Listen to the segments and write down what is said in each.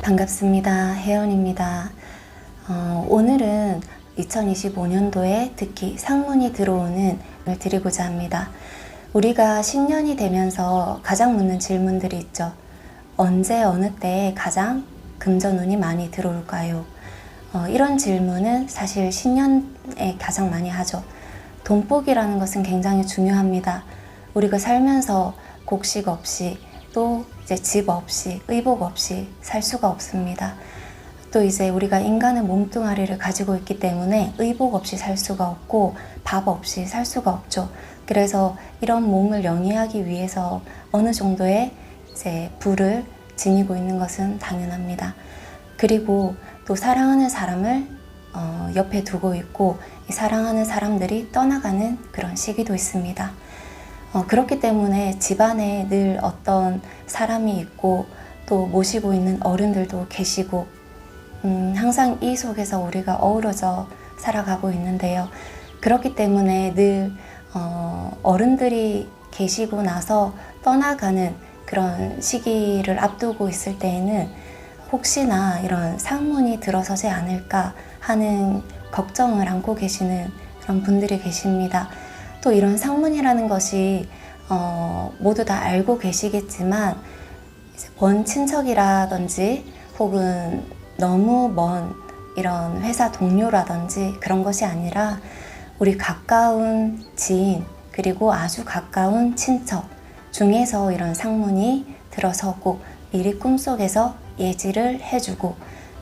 반갑습니다. 혜연입니다. 오늘은 2025년도에 특히 상문이 들어오는 을 드리고자 합니다. 우리가 신년이 되면서 가장 묻는 질문들이 있죠. 언제 어느 때에 가장 금전운이 많이 들어올까요? 이런 질문은 사실 신년에 가장 많이 하죠. 돈복이라는 것은 굉장히 중요합니다. 우리가 살면서 곡식 없이 또 이제 집 없이 의복 없이 살 수가 없습니다. 또 이제 우리가 인간의 몸뚱아리를 가지고 있기 때문에 의복 없이 살 수가 없고 밥 없이 살 수가 없죠. 그래서 이런 몸을 영위하기 위해서 어느 정도의 이제 부를 지니고 있는 것은 당연합니다. 그리고 또 사랑하는 사람을 옆에 두고 있고 이 사랑하는 사람들이 떠나가는 그런 시기도 있습니다. 그렇기 때문에 집안에 늘 어떤 사람이 있고 또 모시고 있는 어른들도 계시고 항상 이 속에서 우리가 어우러져 살아가고 있는데요. 그렇기 때문에 늘 어른들이 계시고 나서 떠나가는 그런 시기를 앞두고 있을 때에는 혹시나 이런 상문이 들어서지 않을까 하는 걱정을 안고 계시는 그런 분들이 계십니다. 또 이런 상문이라는 것이 모두 다 알고 계시겠지만 이제 먼 친척이라든지 혹은 너무 먼 이런 회사 동료라든지 그런 것이 아니라 우리 가까운 지인 그리고 아주 가까운 친척 중에서 이런 상문이 들어서고 미리 꿈속에서 예지를 해주고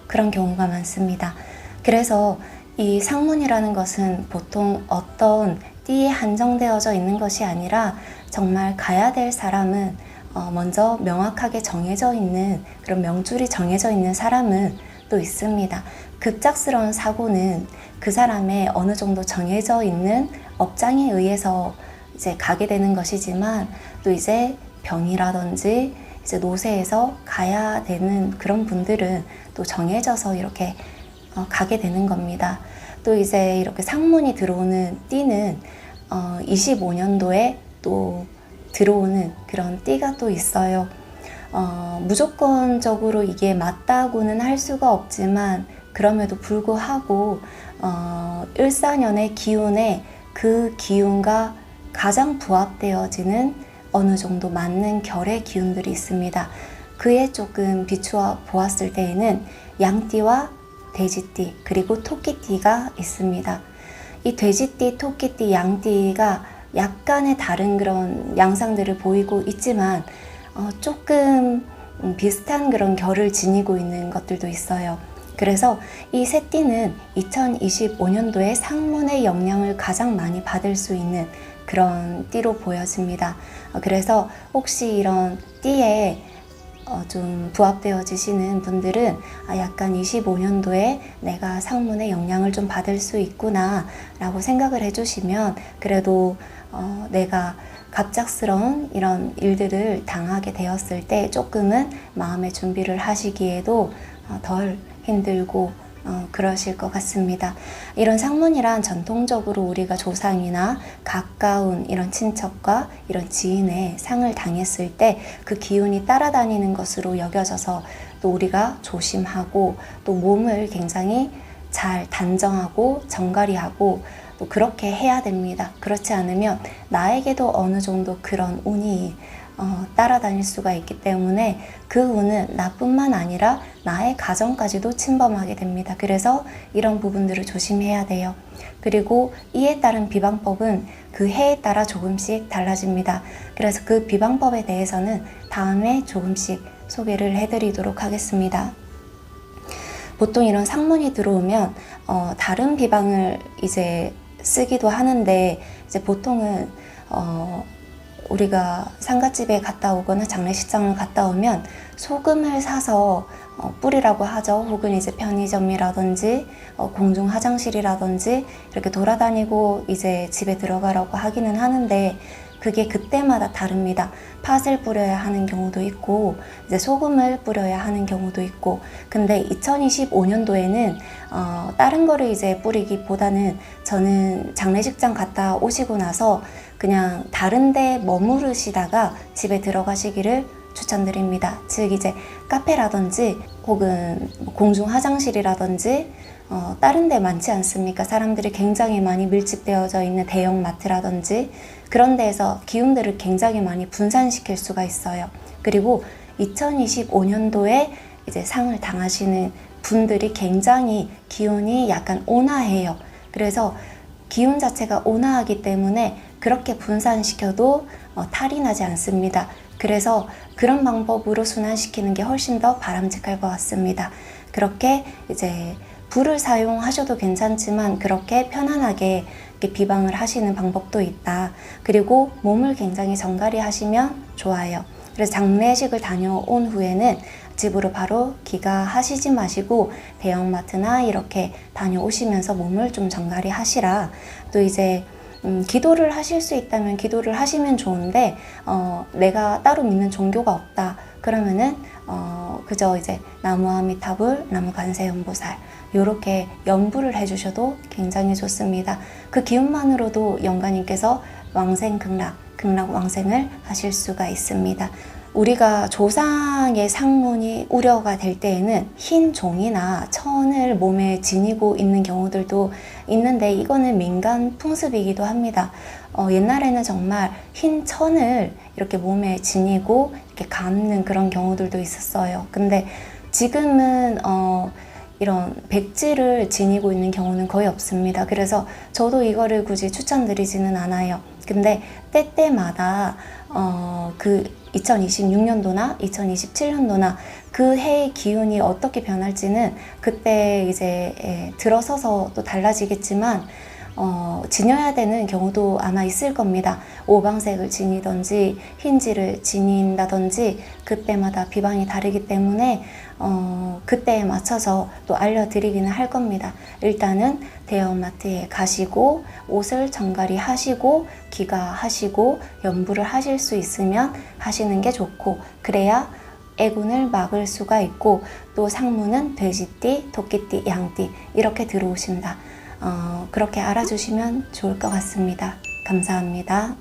그런 경우가 많습니다. 그래서 이 상문이라는 것은 보통 어떤 띠에 한정되어져 있는 것이 아니라 정말 가야 될 사람은 먼저 명확하게 정해져 있는 그런 명줄이 정해져 있는 사람은 또 있습니다. 급작스러운 사고는 그 사람의 어느 정도 정해져 있는 업장에 의해서 이제 가게 되는 것이지만 또 이제 병이라든지 이제 노쇠해서 가야 되는 그런 분들은 또 정해져서 이렇게 가게 되는 겁니다. 또 이제 이렇게 상문이 들어오는 띠는 25년도에 또 들어오는 그런 띠가 또 있어요. 무조건적으로 이게 맞다고는 할 수가 없지만 그럼에도 불구하고 14년의 기운에 그 기운과 가장 부합되어지는 어느 정도 맞는 결의 기운들이 있습니다. 그에 조금 비추어 보았을 때에는 양띠와 돼지띠 그리고 토끼띠가 있습니다. 이 돼지띠, 토끼띠, 양띠가 약간의 다른 그런 양상들을 보이고 있지만 조금 비슷한 그런 결을 지니고 있는 것들도 있어요. 그래서 이 세 띠는 2025년도에 상문의 영향을 가장 많이 받을 수 있는 그런 띠로 보여집니다. 그래서 혹시 이런 띠에 좀 부합되어지시는 분들은 약간 25년도에 내가 상문의 영향을 좀 받을 수 있구나 라고 생각을 해주시면 그래도 내가 갑작스러운 이런 일들을 당하게 되었을 때 조금은 마음의 준비를 하시기에도 덜 힘들고 그러실 것 같습니다. 이런 상문이란 전통적으로 우리가 조상이나 가까운 이런 친척과 이런 지인의 상을 당했을 때 그 기운이 따라다니는 것으로 여겨져서 또 우리가 조심하고 또 몸을 굉장히 잘 단정하고 정갈이하고 또 그렇게 해야 됩니다. 그렇지 않으면 나에게도 어느 정도 그런 운이 따라다닐 수가 있기 때문에 그 운은 나뿐만 아니라 나의 가정까지도 침범하게 됩니다. 그래서 이런 부분들을 조심해야 돼요. 그리고 이에 따른 비방법은 그 해에 따라 조금씩 달라집니다. 그래서 그 비방법에 대해서는 다음에 조금씩 소개를 해드리도록 하겠습니다. 보통 이런 상문이 들어오면 다른 비방을 이제 쓰기도 하는데 이제 보통은 우리가 상갓집에 갔다 오거나 장례식장을 갔다 오면 소금을 사서 뿌리라고 하죠. 혹은 이제 편의점이라든지 공중 화장실이라든지 이렇게 돌아다니고 이제 집에 들어가라고 하기는 하는데 그게 그때마다 다릅니다. 팥을 뿌려야 하는 경우도 있고 이제 소금을 뿌려야 하는 경우도 있고 근데 2025년도에는 다른 거를 이제 뿌리기보다는 저는 장례식장 갔다 오시고 나서 그냥 다른 데 머무르시다가 집에 들어가시기를 추천드립니다. 즉 이제 카페라든지 혹은 공중 화장실이라든지 다른 데 많지 않습니까? 사람들이 굉장히 많이 밀집되어져 있는 대형 마트라든지 그런 데에서 기운들을 굉장히 많이 분산시킬 수가 있어요. 그리고 2025년도에 이제 상을 당하시는 분들이 굉장히 기운이 약간 온화해요. 그래서 기운 자체가 온화하기 때문에 그렇게 분산시켜도 탈이 나지 않습니다. 그래서 그런 방법으로 순환시키는 게 훨씬 더 바람직할 것 같습니다. 그렇게 이제 불을 사용하셔도 괜찮지만 그렇게 편안하게 이렇게 비방을 하시는 방법도 있다. 그리고 몸을 굉장히 정갈히 하시면 좋아요. 그래서 장례식을 다녀온 후에는 집으로 바로 귀가하시지 마시고 대형마트나 이렇게 다녀오시면서 몸을 좀 정갈히 하시라. 또 이제 기도를 하실 수 있다면 기도를 하시면 좋은데 내가 따로 믿는 종교가 없다 그러면은 그저 이제 나무 아미타불, 나무 관세음보살 요렇게 연부를 해주셔도 굉장히 좋습니다. 그 기운만으로도 영가님께서 왕생극락, 극락왕생을 하실 수가 있습니다. 우리가 조상의 상문이 우려가 될 때에는 흰 종이나 천을 몸에 지니고 있는 경우들도 있는데 이거는 민간 풍습이기도 합니다. 옛날에는 정말 흰 천을 이렇게 몸에 지니고 이렇게 감는 그런 경우들도 있었어요. 근데 지금은 이런 백지를 지니고 있는 경우는 거의 없습니다. 그래서 저도 이거를 굳이 추천드리지는 않아요. 근데 때때마다 그 2026년도나 2027년도나 그 해의 기운이 어떻게 변할지는 그때 이제 들어서서 또 달라지겠지만 지녀야 되는 경우도 아마 있을 겁니다. 오방색을 지니던지 흰지를 지닌다든지 그때마다 비방이 다르기 때문에 그때에 맞춰서 또 알려드리기는 할 겁니다. 일단은 대형마트에 가시고 옷을 정갈히 하시고 귀가하시고 연부를 하실 수 있으면 하시는 게 좋고 그래야 애군을 막을 수가 있고 또 상문은 돼지띠, 토끼띠, 양띠 이렇게 들어오신다. 그렇게 알아주시면 좋을 것 같습니다. 감사합니다.